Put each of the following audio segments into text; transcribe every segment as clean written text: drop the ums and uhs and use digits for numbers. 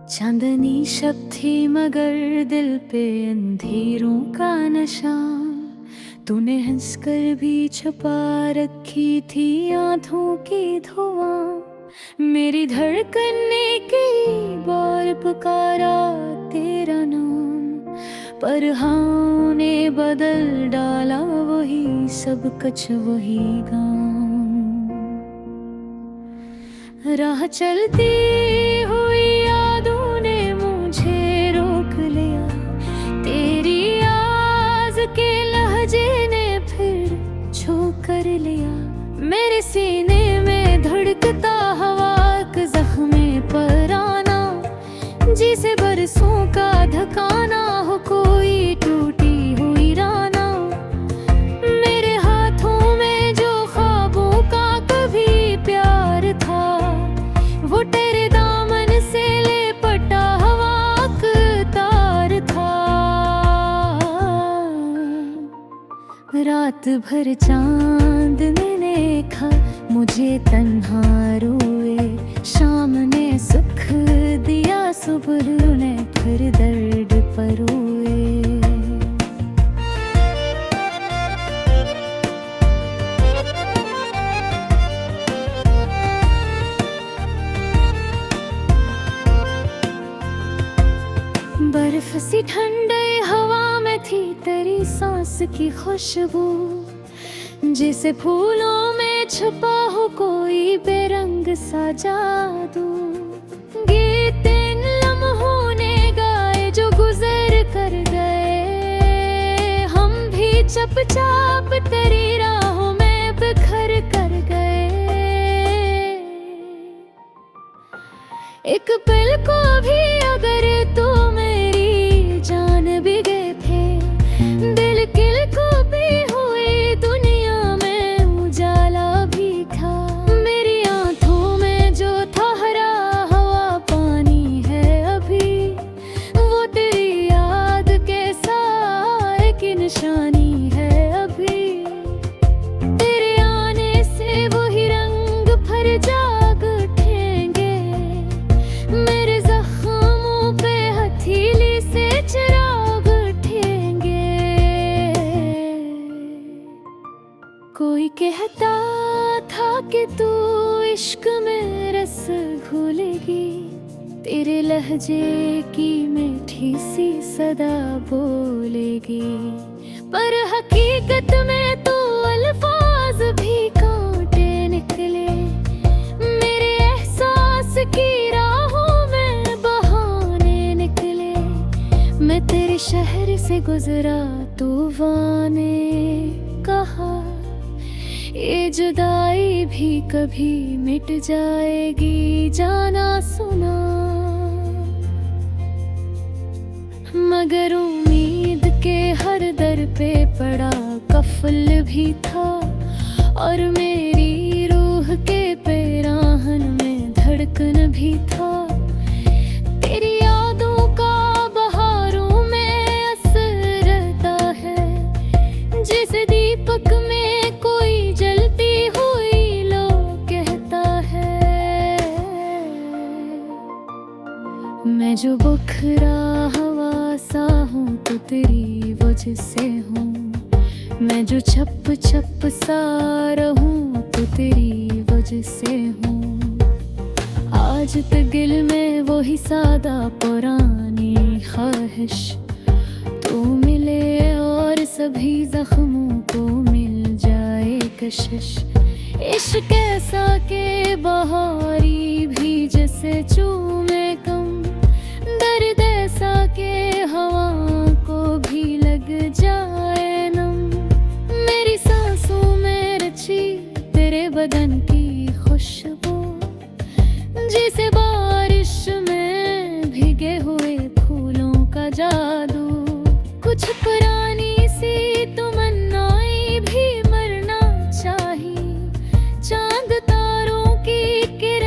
चांदनी शब थी मगर दिल पे अंधेरों का नशा। तूने हंसकर भी छुपा रखी थी आंखों की धुआं। मेरी धड़कन ने कई बार पुकारा तेरा नाम, पर हाँ ने बदल डाला वही सब कुछ वही गाँव। राह चलती हुई यादों ने मुझे रोक लिया, तेरी आवाज़ के लहजे ने फिर छू कर लिया। मेरे सीने में धड़कता हवा का ज़ख्मे पर आना, जिसे बरसों का धकाना हो कोई टूटी हुई राना। मेरे हाथों में जो ख्वाबों का कभी प्यार था, वो तेरे दामन से लिपटा हवा का तार था। रात भर चांद ने देखा मुझे तन्हा रोए, शाम ने सुख दिया सुबह ने फिर दर्द परोए। बर्फ सी ठंडी हवा में थी तेरी सांस की खुशबू, जैसे फूलों में छुपा हो कोई बेरंग सा जादू। गीत इन लम्हों ने गाए जो गुजर कर गए, हम भी चुपचाप तेरी राहों में बिखर कर गए। एक पल को भी अगर तू मेरी जान भी गए थे, दिल किल को भी हुई दुनिया में उजाला भी था। मेरी आंखों में जो ठहरा हवा पानी है अभी, वो तेरी याद के साए की निशानी है अभी। तेरे आने से वही रंग भर जाग उठेंगे, मेरे जख्मों पे हथेली से चिराग उठेंगे। कोई कहता था कि तू इश्क में रस घोलेगी, तेरे लहजे की मीठी सी सदा बोलेगी। पर हकीकत में तो अल्फाज भी कांटे निकले, मेरे एहसास की राहों में बहाने निकले। मैं तेरे शहर से गुजरा तूफान ने कहा, ये जुदाई भी कभी मिट जाएगी जाना सुना। मगर उम्मीद के हर दर पे पड़ा कफल भी था, और मेरी रूह के पैराहन में धड़कन भी था। तेरी यादों का बहारों में असर रहता है, जैसे दीपक में कोई जलती हुई लो कहता है। मैं जो बुखरा हवा सा हूँ तो तेरी वजह से हूँ, मैं जो छप छप सा रहूं तो तेरी वजह से हूँ। आज तक दिल में वही सादा पुरानी ख्वाहिश, तू मिले और सभी जख्मों को मिल जाए कशिश। इश्क ऐसा के बहारी भी जैसे चूमे कम, दर्द ऐसा के हवा को भी लग जाए नम। मेरी सांसों में रची तेरे बदन की खुशबू, जिसे बारिश में भीगे हुए फूलों का जादू। कुछ पुरानी सी तमन्नाएं भी मरना चाहिए, चांद तारों की किरण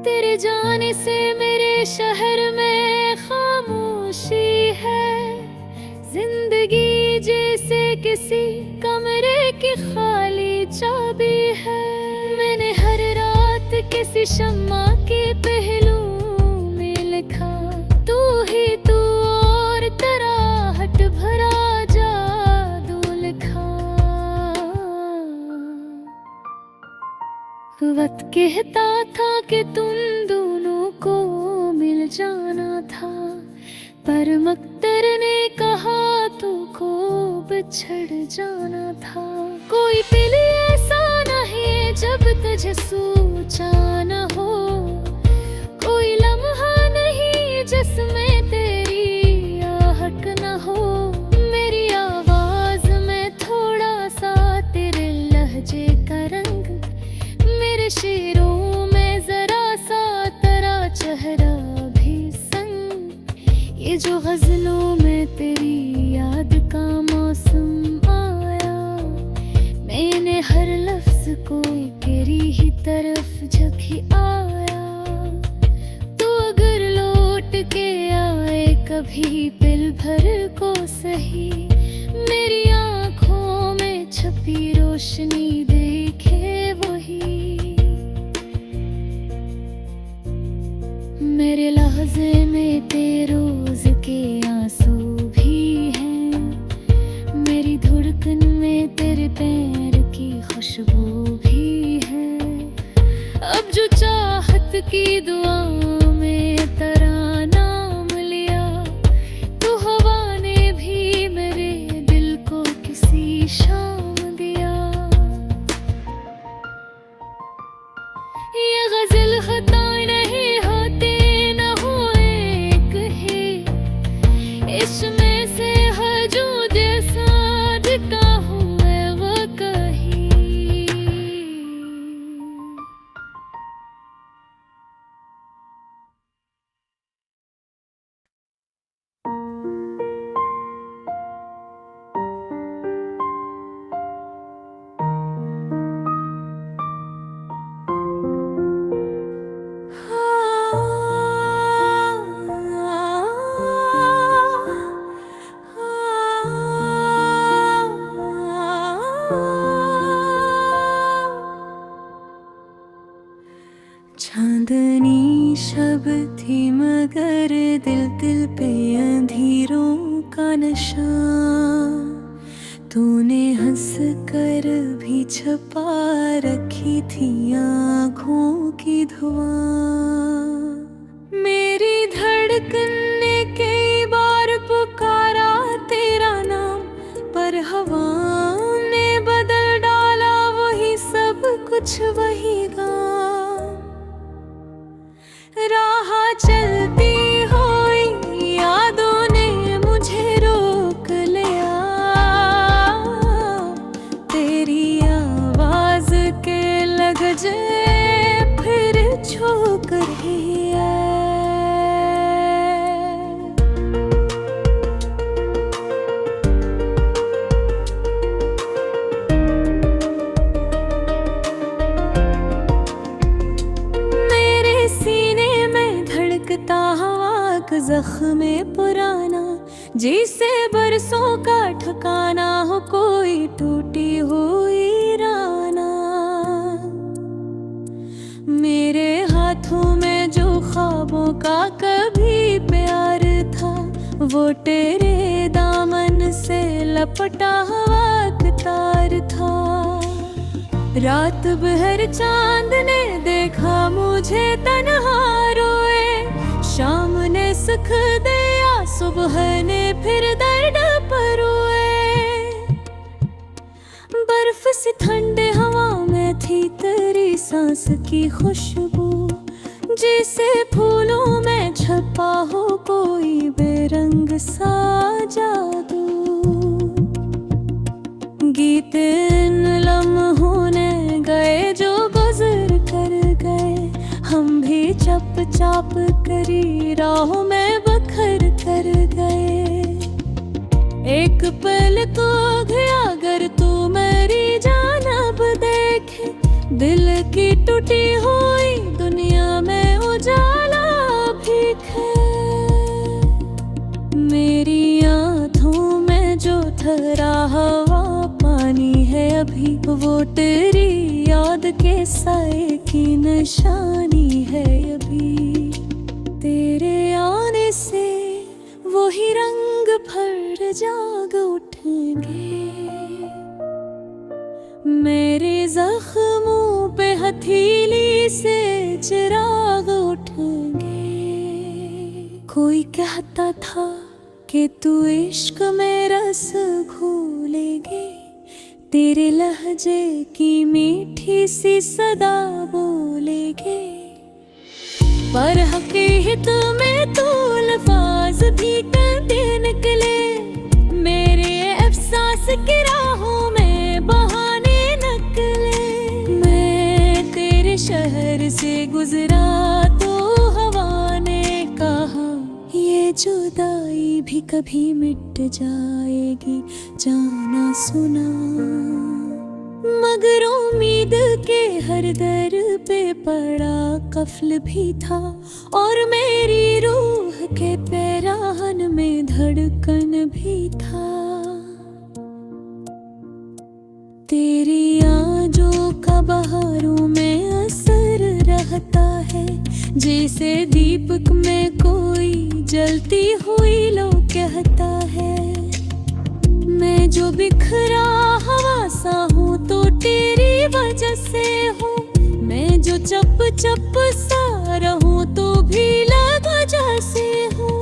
तेरे जाने से मेरे शहर में खामोशी है। जिंदगी जैसे किसी कमरे की खाली चाबी है। मैंने हर रात किसी शम्मा के पहलू में लिखा, तू ही तू और तराहट भरा जादू लिखा। वक्त कहता था कि तुम दोनों को मिल जाना था, पर मकदर ने कहा तू को बिछड़ जाना था। कोई दिल ऐसा नहीं जब तुझे सोचा न हो, कोई लम्हा नहीं जिसमें तेरी आहट न हो। मेरी आवाज में थोड़ा सा तेरे लहजे का रंग, मेरे शेरों में जरा सा तेरा चेहरा भी संग। ये जो गजलों में तेरी याद का मौसम आया, मैंने हर लफ्ज को तेरी ही तरफ झकी आया। तू अगर लौट के आए कभी पल भर को सही, मेरी आंखों में छपी रोशनी देखे वही। मेरे लहज़े में तेरे रोज के आंसू भी हैं, मेरी धड़कन में तेरे पैर की खुशबू भी है। अब जो चाहत की दुआ में तेरा नाम लिया, तो हवा ने भी मेरे दिल को किसी शाम दिया। ये गजल खता नहीं होती, न हो एक ही इसमें से हजूद जैसा दिखा हुआ वो कहीं। चांदनी शब थी मगर दिल दिल पे अंधेरों का नशा, तूने हंस कर भी छपा रखी थी आँखों की धुआं। मेरी धड़कन ने कई बार पुकारा तेरा नाम, पर हवा ने बदल डाला वही सब कुछ वही गाँव। राह चलती हुई यादों ने मुझे रोक लिया, तेरी आवाज के लगजे फिर झोंक रही है। जख्म पुराना जिसे बरसों का ठिकाना हो, कोई टूटी हुई राना। मेरे हाथों में जो ख्वाबों का कभी प्यार था, वो तेरे दामन से लपटा हुआ तार था। रात भर चांद ने देखा मुझे तन्हा रोए, शाम ने सुख दिया सुबह ने फिर दर्द परोए। बर्फ सी ठंडे हवा में थी तेरी सांस की खुशबू, जैसे फूलों में छपा हो कोई बेरंग सा जादू। गीत इन लम्हों ने गए जो गुजर कर गए, हम भी चप चाप करी राहों में बखर कर गए। एक पल तो गया अगर तू मेरी जान अब देखे, दिल की टूटी हुई दुनिया में वो तेरी याद के साए की निशानी है अभी। तेरे आने से वही रंग भर जाग उठेंगे, मेरे जख्मों पे हथेली से चिराग उठेंगे। कोई कहता था कि तू इश्क में रस घोलेगी, तेरे लहजे की मीठी सी सदा बोलेगी। पर हकीकत में तो अल्फाज भी कहते निकले, मेरे एहसास की राहों में बहाने निकले। मैं तेरे शहर से गुजरा तो हवा ने कहा, ये जुदाई भी कभी मिट जाएगी जाना सुना। मगर उम्मीद के हर दर पे पड़ा कफ्ल भी था, और मेरी रूह के पैराहन में धड़कन भी था। तेरी आजों का बहारों में असर रहता है, जैसे दीपक में कोई जलती हुई लो कहता है। मैं जो बिखरा हवा सा हूँ तो तेरी वजह से हूँ, मैं जो चप चप सा रहूँ तो भी लग वजह से हूँ।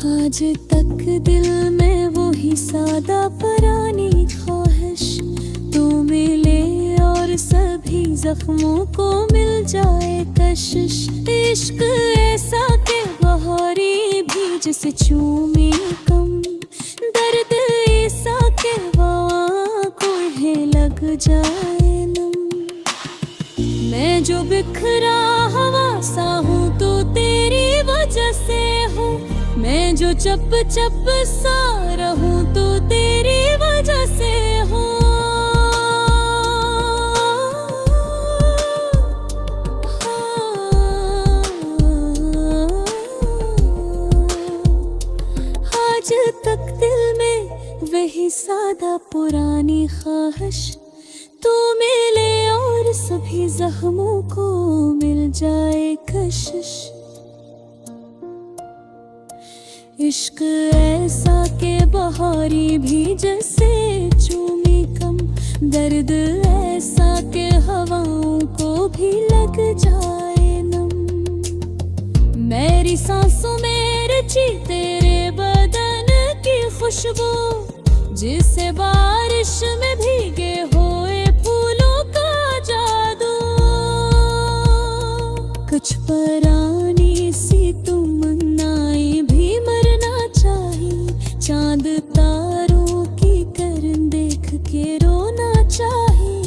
आज तक दिल में वही सादा पुरानी ख्वाहिश, तू मिले और सभी जख्मों को मिल जाए कशिश। इश्क ऐसा के बहारी भी जिसे चूमे कम, दर्द ऐसा के आँखों है लग जाए नम। मैं जो बिखरा हवा सा हूँ तो तेरी वजह से हूँ, मैं जो चप चप सा रहूँ तो तेरी वजह से हूँ। आज तक दिल में वही सादा पुरानी ख्वाहिश, तू मिले और सभी जख्मों को मिल जाए कशिश। इश्क ऐसा के बहारी भी जैसे चूमी कम, दर्द ऐसा के हवाओं को भी लग जाए नम। मेरी सांसों में रची तेरे बदन की खुशबू, जिसे बारिश में भीगे हुए फूलों का जादू। कुछ परानी सी तमन्नाएं भी मरना चाहिए, चांद तारों की करन देख के रोना चाहिए।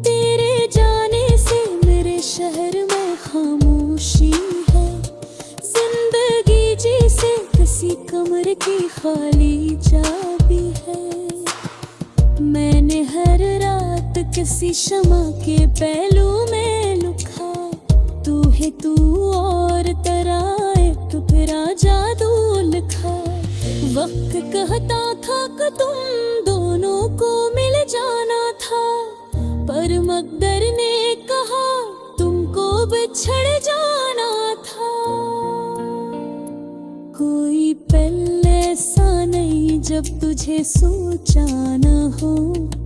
तेरे जाने से मेरे शहर में खामोशी है, जिंदगी जैसे किसी कमरे की खाली चाबी है। मैंने हर रात किसी शमा के पहलू में लुका, तू है तू और तराए तो फिर जादू लिखा। वक्त कहता था कि तुम दोनों को मिल जाना था, पर मकदर ने कहा तुमको बिछड़ जाना था। कोई पल ऐसा नहीं जब तुझे सोचा न हो,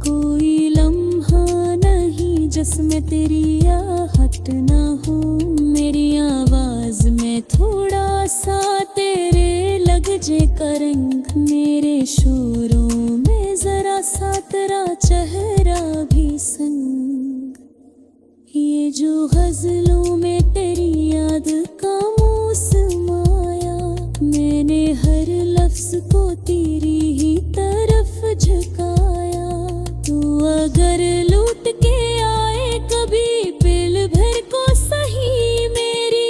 कोई लम्हा नहीं जिसमें तेरी आहट न हो। मेरी आवाज में थोड़ा सा तेरे लहजे का रंग, मेरे शोरों में जरा सा तेरा चेहरा भी संग। ये जो गजलों में तेरी याद का मौसम आया, मैंने हर लफ्ज को तेरी ही तरफ झुकाया। तू अगर लूट के आए कभी दिल भर को सही, मेरी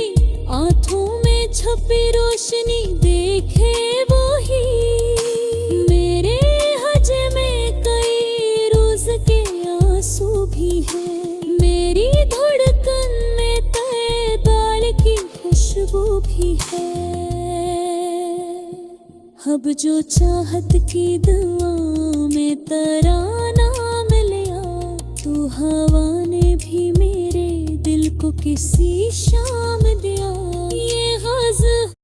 आंखों में छपी रोशनी देखे वो ही। मेरे हज में कई रोज के आंसू भी है, मेरी धड़कन में तय दाल की खुशबू भी है। अब जो चाहत की दुआ में तराना हवा ने भी मेरे दिल को किसी शाम दिया। ये गज़ल